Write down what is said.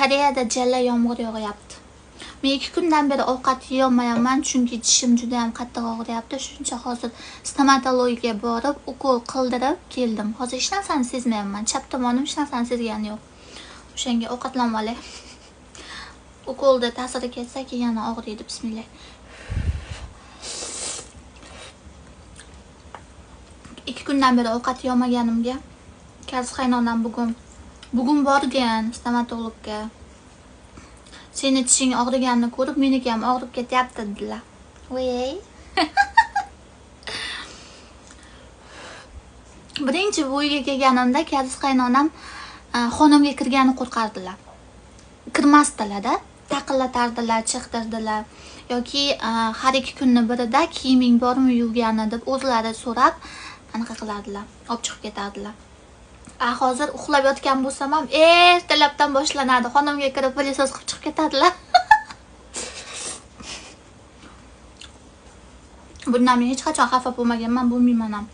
Koreyada jala yomg'ir yog'yapti. Men 2 kundan beri ovqat yeyolmayapman, chunki tishim juda ham qattiq og'riyapti. Shuncha hozir stomatologiyaga borib, ukol qildirib keldim. Hozir hech narsani sezmayapman. Chap tomonim hech narsani sezgani yo'q. O'shanga ovqatlanib olay. Ukolda ta'siri ketsa, keyin yana og'riydi. Bismillah. 2 kundan beri ovqat yemaganimga Kazi qaynonam bugun borgan stomatologga. Seni tishing og'riganini ko'rib, meniki ham og'rib ketyapti dedilar. Voy. Birinchi bu uyga kelganimda Kazi qaynonam xonamga kirgani qo'rqardilar. Kirmasdilar-da, taqillatardilar, chiqtirdilar yoki har 2 kunning birida kiyiming bormi yuvgani deb o'zlari so'rab anaqa qilardilar, olib chiqib ketardilar. Hozir uxlab yotgan bo'lsam ham ertalabdan boshlanadi. Xonamga kirib pilisos qilib chiqib ketadilar. Bundan men hech qachon xafa bo'lmaganman, bo'lmayman ham.